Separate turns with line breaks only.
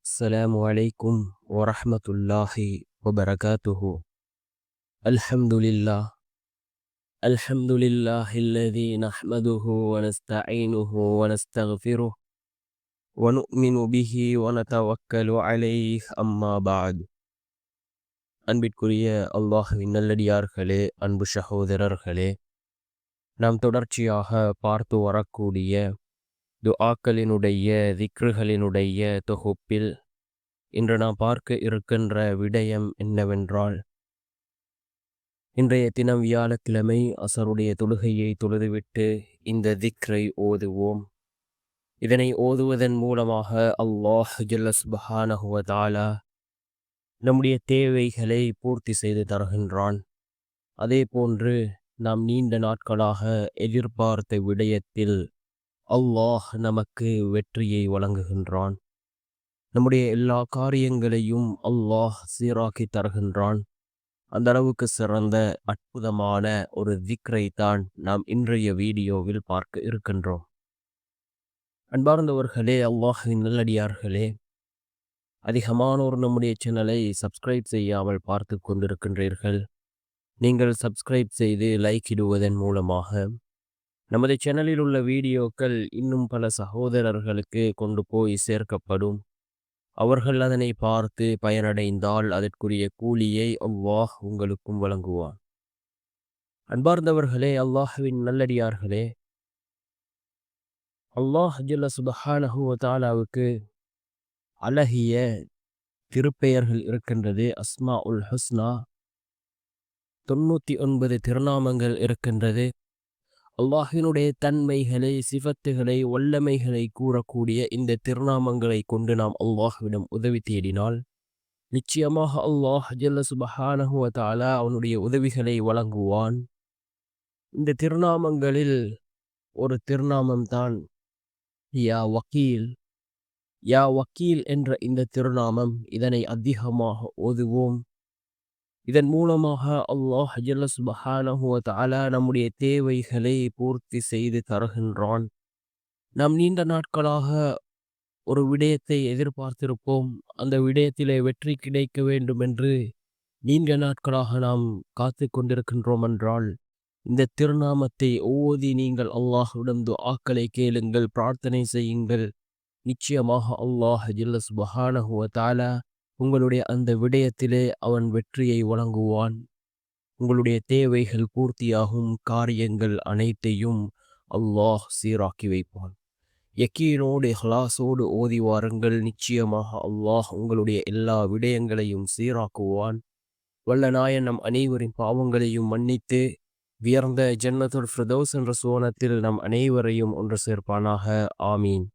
السلام عليكم ورحمة الله وبركاته. الحمد لله الحمد لله الذي نحمده ونستعينه ونستغفره ونؤمن به ونتوكل عليه أما بعد. அன்பிற்குரிய அல்லாஹ்வின் நல்லடியார்களே, அன்பு சகோதரர்களே, நாம் தொடர்ச்சியாக பார்த்து வரக்கூடிய துஆக்களினுடைய திக்ருகளினுடைய தொகுப்பில் இன்று நாம் பார்க்க இருக்கின்ற விடயம் என்னவென்றால், இன்றைய தினம் வியாழக்கிழமை அசருடைய தொழுகையை தொழுதுவிட்டு இந்த திக்ரை ஓதுவோம். இதனை ஓதுவதன் மூலமாக அல்லாஹ் ஜல்ல சுப்ஹானஹு வ தஆலா நம்முடைய தேவைகளை பூர்த்தி செய்து தருகின்றான். அதே போன்று நாம் நீண்ட நாட்களாக எதிர்பார்த்த விடயத்தில் அல்லாஹ் நமக்கு வெற்றியை வழங்குகின்றான். நம்முடைய எல்லா காரியங்களையும் அல்லாஹ் சீராக்கி தருகின்றான். அந்த அளவுக்கு சிறந்த அற்புதமான ஒரு திக்ரை தான் நாம் இன்றைய வீடியோவில் பார்க்க இருக்கின்றோம். அன்பார்ந்தவர்களே, அல்லாஹ்வின் நல்லடியார்களே, அதிகமானோர் நம்முடைய சேனலை சப்ஸ்கிரைப் செய்யாமல் பார்த்து கொண்டிருக்கின்றீர்கள். நீங்கள் சப்ஸ்கிரைப் செய்து லைக் இடுவதன் மூலமாக நமது சேனலில் உள்ள வீடியோக்கள் இன்னும் பல சகோதரர்களுக்கு கொண்டு போய் சேர்க்கப்படும். அவர்கள் அதனை பார்த்து பயனடைந்தால் அதற்குரிய கூலியை அல்லாஹ் உங்களுக்கும் வழங்குவான். அன்பார்ந்தவர்களே, அல்லாஹ்வின் நல்லடியார்களே, அல்லாஹ் ஜல்ல சுப்ஹானஹு வ தஆலாவுக்கு அழகிய திருப்பெயர்கள் இருக்கின்றது. அஸ்மா உல் ஹுஸ்னா, 99 திருநாமங்கள் இருக்கின்றது. அல்லாஹினுடைய தன்மைகளை, சிஃபத்துகளை, வல்லமைகளை கூறக்கூடிய இந்த திருநாமங்களை கொண்டு நாம் அல்லாஹ்விடம் உதவி தேடினால் நிச்சயமாக அல்லாஹ் ஜல்ல சுப்ஹானஹு வ தஆலா அவனுடைய உதவிகளை வழங்குவான். இந்த திருநாமங்களில் ஒரு திருநாமம் தான் யா வக்கீல். யா வக்கீல் என்ற இந்த திருநாமம், இதனை அதிகமாக ஓதுவோம். இதன் மூலமாக அல்லாஹ் ஜல்ல சுப்ஹானஹு வ தஆலா நம்முடைய தேவைகளை பூர்த்தி செய்து தருகின்றான். நாம் நீண்ட நாட்களாக ஒரு விடயத்தை எதிர்பார்த்திருப்போம். அந்த விடயத்திலே வெற்றி கிடைக்க வேண்டும் என்று நீண்ட நாட்களாக நாம் காத்து கொண்டிருக்கின்றோம் என்றால், இந்த திருநாமத்தை ஓதி நீங்கள் அல்லாஹ்விடம் துஆக்களை கேளுங்கள், பிரார்த்தனை செய்யுங்கள். நிச்சயமாக அல்லாஹ் ஜல்ல சுப்ஹானஹு வ தஆலா உங்களுடைய அந்த விடயத்திலே அவன் வெற்றியை வழங்குவான். உங்களுடைய தேவைகள் பூர்த்தியாகும். காரியங்கள் அனைத்தையும் அல்லாஹ் சீராக்கி வைப்பான். யக்கீனோடு இஹ்லாஸோடு ஓதி வாருங்கள். நிச்சயமாக அல்லாஹ் உங்களுடைய எல்லா விடயங்களையும் சீராக்குவான். வல்ல நாயன் நம் அனைவரின் பாவங்களையும் மன்னித்து உயர்ந்த ஜன்னத்துல் ஃபிர்தௌஸ் என்ற சுவனத்தில் நம் அனைவரையும் ஒன்று சேர்ப்பானாக. ஆமீன்.